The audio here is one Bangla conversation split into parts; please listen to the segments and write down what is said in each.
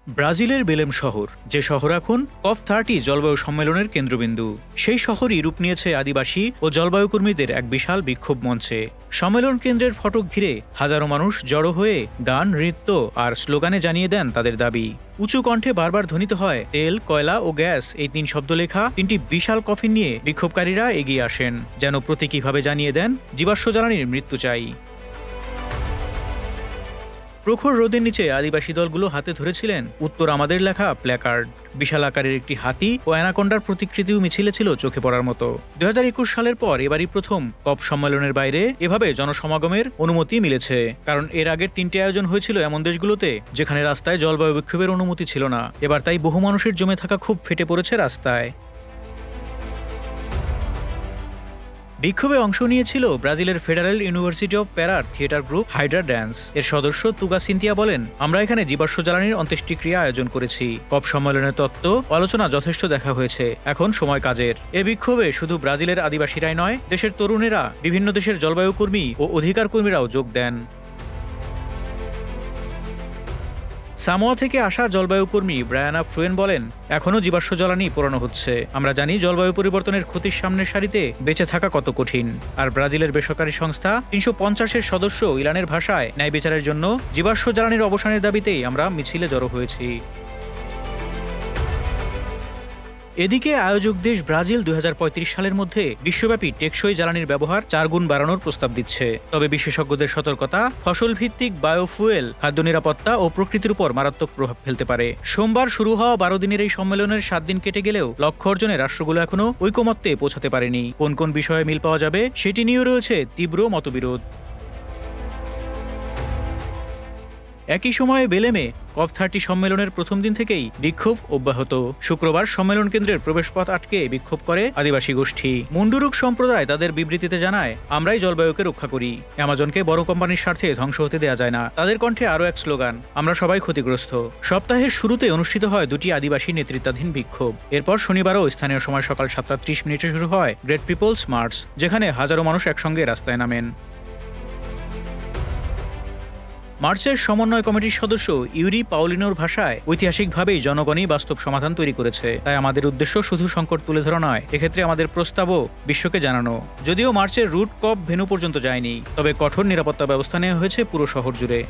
ব্রাজিলের বেলেম শহর, যে শহর এখন COP30 জলবায়ু সম্মেলনের কেন্দ্রবিন্দু, সেই শহরই রূপ নিয়েছে আদিবাসী ও জলবায়ু কর্মীদের এক বিশাল বিক্ষোভ মঞ্চে। সম্মেলন কেন্দ্রের ফটক ঘিরে হাজারো মানুষ জড়ো হয়ে গান, নৃত্য আর স্লোগানে জানিয়ে দেন তাদের দাবি। উঁচু কণ্ঠে বারবার ধ্বনিত হয় তেল, কয়লা ও গ্যাস, এই তিন শব্দ লেখা তিনটি বিশাল কফিন নিয়ে বিক্ষোভকারীরা এগিয়ে আসেন, যেন প্রতীকীভাবে জানিয়ে দেন জীবাশ্ম জ্বালানির মৃত্যু চাই। প্রখর রোদের নিচে আদিবাসী দলগুলো হাতে ধরেছিলেন উত্তর আমাদের লেখা প্ল্যাকার্ড। বিশাল আকারের একটি হাতি ও অ্যানাকোন্ডার প্রতিকৃতিও মিছিলে ছিল চোখে পড়ার মতো। 2021 সালের পর এবারই প্রথম কপ সম্মেলনের বাইরে এভাবে জনসমাগমের অনুমতি মিলেছে, কারণ এর আগের তিনটি আয়োজন হয়েছিল এমন দেশগুলোতে যেখানে রাস্তায় জলবায়ু বিক্ষোভের অনুমতি ছিল না। এবার তাই বহু মানুষের জমে থাকা খুব ফেটে পড়েছে রাস্তায়। বিক্ষোভে অংশ নিয়েছিল ব্রাজিলের ফেডারেল ইউনিভার্সিটি অব প্যারার থিয়েটার গ্রুপ হাইড্রা ড্যান্স। এর সদস্য তুগা সিন্তিয়া বলেন, আমরা এখানে জীবাশ্ম জ্বালানির অন্ত্যেষ্টিক্রিয়া আয়োজন করেছি। কপ সম্মেলনের তত্ত্ব আলোচনা যথেষ্ট দেখা হয়েছে, এখন সময় কাজের। এ বিক্ষোভে শুধু ব্রাজিলের আদিবাসীরাই নয়, দেশের তরুণেরা, বিভিন্ন দেশের জলবায়ু কর্মী ও অধিকার কর্মীরাও যোগ দেন। সামোয়া থেকে আসা জলবায়ু কর্মী ব্রায়ানা ফ্রুয়েন বলেন, এখনও জীবাশ্ম জ্বালানি পোড়ানো হচ্ছে। আমরা জানি জলবায়ু পরিবর্তনের ক্ষতির সামনের সারিতে বেঁচে থাকা কত কঠিন। আর ব্রাজিলের বেসরকারি সংস্থা 350-এর সদস্য ইলানের ভাষায় ন্যায় বিচারের জন্য জীবাশ্ম জ্বালানির অবসানের দাবিতেই আমরা মিছিলে জড়ো হয়েছি। এদিকে আয়োজক দেশ ব্রাজিল 2035 সালের মধ্যে বিশ্বব্যাপী টেকসই জ্বালানির ব্যবহার 4 গুণ বাড়ানোর প্রস্তাব দিচ্ছে। তবে বিশেষজ্ঞদের সতর্কতা, ফসল ভিত্তিক বায়োফুয়েল খাদ্য নিরাপত্তা ও প্রকৃতির উপর মারাত্মক প্রভাব ফেলতে পারে। সোমবার শুরু হওয়া 12 দিনের এই সম্মেলনের 7 দিন কেটে গেলেও লক্ষ্য অর্জনে রাষ্ট্রগুলো এখনও ঐকমত্যে পৌঁছাতে পারেনি। কোন কোন বিষয়ে মিল পাওয়া যাবে সেটি নিয়েও রয়েছে তীব্র মতবিরোধ। একই সময়ে বেলেমে COP30 সম্মেলনের প্রথম দিন থেকেই বিক্ষোভ অব্যাহত। শুক্রবার সম্মেলন কেন্দ্রের প্রবেশপথ আটকে বিক্ষোভ করে আদিবাসী গোষ্ঠী। মুন্ডুরুক সম্প্রদায় তাদের বিবৃতিতে জানায়, আমরাই জলবায়ুকে রক্ষা করি, অ্যামাজনকে বড় কোম্পানির স্বার্থে ধ্বংস হতে দেয়া যায় না। তাদের কণ্ঠে আরও এক স্লোগান, আমরা সবাই ক্ষতিগ্রস্ত। সপ্তাহের শুরুতে অনুষ্ঠিত হয় 2টি আদিবাসী নেতৃত্বাধীন বিক্ষোভ। এরপর শনিবারও স্থানীয় সময় সকাল 7:30 শুরু হয় গ্রেট পিপলস মার্চ, যেখানে হাজারো মানুষ একসঙ্গে রাস্তায় নামেন। মার্চের সমন্বয় কমিটির সদস্য ইউরি পাউলিনোর ভাষায়, ঐতিহাসিকভাবেই জনগণই বাস্তব সমাধান তৈরি করেছে, তাই আমাদের উদ্দেশ্য শুধু সংকট তুলে ধরা নয়, এক্ষেত্রে আমাদের প্রস্তাবও বিশ্বকে জানানো। যদিও মার্চের রুট কপ ভেন্যু পর্যন্ত যায়নি, তবে কঠোর নিরাপত্তা ব্যবস্থা নেওয়া হয়েছে পুরো শহর জুড়ে।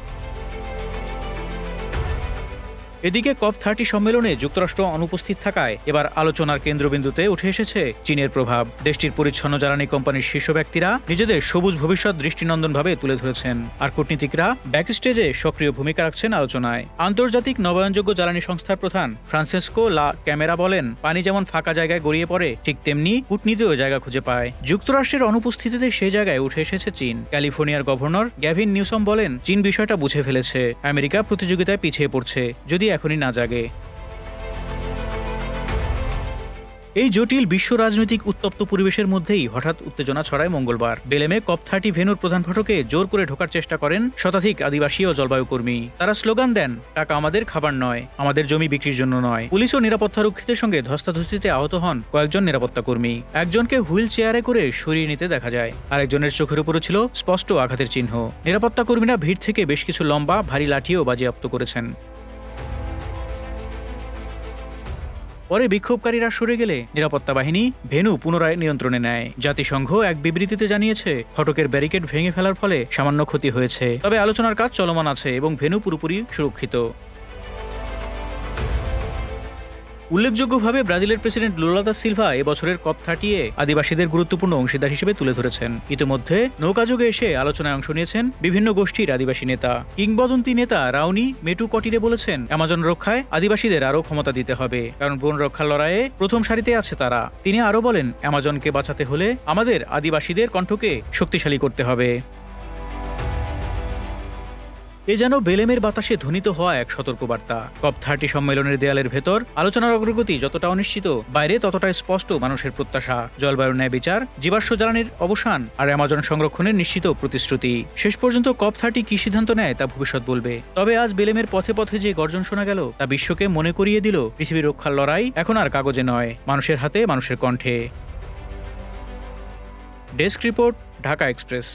এদিকে COP30 সম্মেলনে যুক্তরাষ্ট্র অনুপস্থিত থাকায় এবার আলোচনার কেন্দ্রবিন্দুতে উঠে এসেছে চীনের প্রভাব। দেশটির পরিচ্ছন্ন জ্বালানি কোম্পানির শীর্ষ ব্যক্তিরা নিজেদের সবুজ ভবিষ্যৎ দৃষ্টিনন্দনভাবে তুলে ধরেছেন, আর কূটনীতিকরা ব্যাকস্টেজে সক্রিয় ভূমিকা রাখছেন আলোচনায়। আন্তর্জাতিক নবায়নযোগ্য জ্বালানি সংস্থার প্রধান ফ্রান্সেসকো লা ক্যামেরা বলেন, পানি যেমন ফাঁকা জায়গায় গড়িয়ে পড়ে, ঠিক তেমনি কূটনীতিও জায়গা খুঁজে পায়। যুক্তরাষ্ট্রের অনুপস্থিতিতে সে জায়গায় উঠে এসেছে চীন। ক্যালিফোর্নিয়ার গভর্নর গ্যাভিন নিউসম বলেন, চীন বিষয়টা বুঝে ফেলেছে, আমেরিকা প্রতিযোগিতায় পিছিয়ে পড়ছে, যদি এখনই না জাগে। এই জটিল বিশ্ব রাজনৈতিক উত্তপ্ত পরিবেশের মধ্যেই হঠাৎ উত্তেজনা ছড়ায় মঙ্গলবার। বেলেমে COP30 ভেন্যুর প্রধান ফটকে জোর করে ঢোকার চেষ্টা করেন শতাধিক আদিবাসী ও জলবায়ু কর্মী। তারা স্লোগান দেন, টাকা আমাদের খাবার নয়, আমাদের জমি বিক্রির জন্য নয়। পুলিশ ও নিরাপত্তারক্ষীদের সঙ্গে ধস্তাধস্তিতে আহত হন কয়েকজন নিরাপত্তা কর্মী। একজনকে হুইল চেয়ারে করে সরিয়ে নিতে দেখা যায়, আরেকজনের চোখের উপরে ছিল স্পষ্ট আঘাতের চিহ্ন। নিরাপত্তা কর্মীরা ভিড় থেকে বেশ কিছু লম্বা ভারী লাঠিও বাজেয়াপ্ত করেছেন। পরে বিক্ষোভকারীরা সরে গেলে নিরাপত্তা বাহিনী ভেন্যু পুনরায় নিয়ন্ত্রণে নেয়। জাতিসংঘ এক বিবৃতিতে জানিয়েছে, ফটকের ব্যারিকেড ভেঙে ফেলার ফলে সামান্য ক্ষতি হয়েছে, তবে আলোচনার কাজ চলমান আছে এবং ভেন্যু পুরোপুরি সুরক্ষিত। উল্লেখযোগ্যভাবে ব্রাজিলের প্রেসিডেন্ট লুলা দা সিলভা এবছরের COP30-এ আদিবাসীদের গুরুত্বপূর্ণ অংশীদার হিসেবে তুলে ধরেছেন। ইতিমধ্যে নৌকাযোগে এসে আলোচনায় অংশ নিয়েছেন বিভিন্ন গোষ্ঠীর আদিবাসী নেতা। কিংবদন্তি নেতা রাউনি মেটু কটিরে বলেছেন, অ্যামাজন রক্ষায় আদিবাসীদের আরও ক্ষমতা দিতে হবে, কারণ বন রক্ষার লড়াইয়ে প্রথম সারিতে আছে তারা। তিনি আরও বলেন, অ্যামাজনকে বাঁচাতে হলে আমাদের আদিবাসীদের কণ্ঠকে শক্তিশালী করতে হবে। এ যেন বেলেমের বাতাসে ধ্বনিত হওয়া এক সতর্কবার্তা। COP30 সম্মেলনের দেয়ালের ভেতর আলোচনার অগ্রগতি যতটা অনিশ্চিত, বাইরে ততটাই স্পষ্ট মানুষের প্রত্যাশা, জলবায়ুর ন্যায় বিচার, জীবাশ্ম জ্বালানির অবসান আর অ্যামাজন সংরক্ষণের নিশ্চিত প্রতিশ্রুতি। শেষ পর্যন্ত COP30 কি সিদ্ধান্ত নেয় তা ভবিষ্যৎ বলবে। তবে আজ বেলেমের পথে পথে যে গর্জন শোনা গেল, তা বিশ্বকে মনে করিয়ে দিল, পৃথিবীর রক্ষার লড়াই এখন আর কাগজে নয়, মানুষের হাতে, মানুষের কণ্ঠে। Desk report, Dhaka express.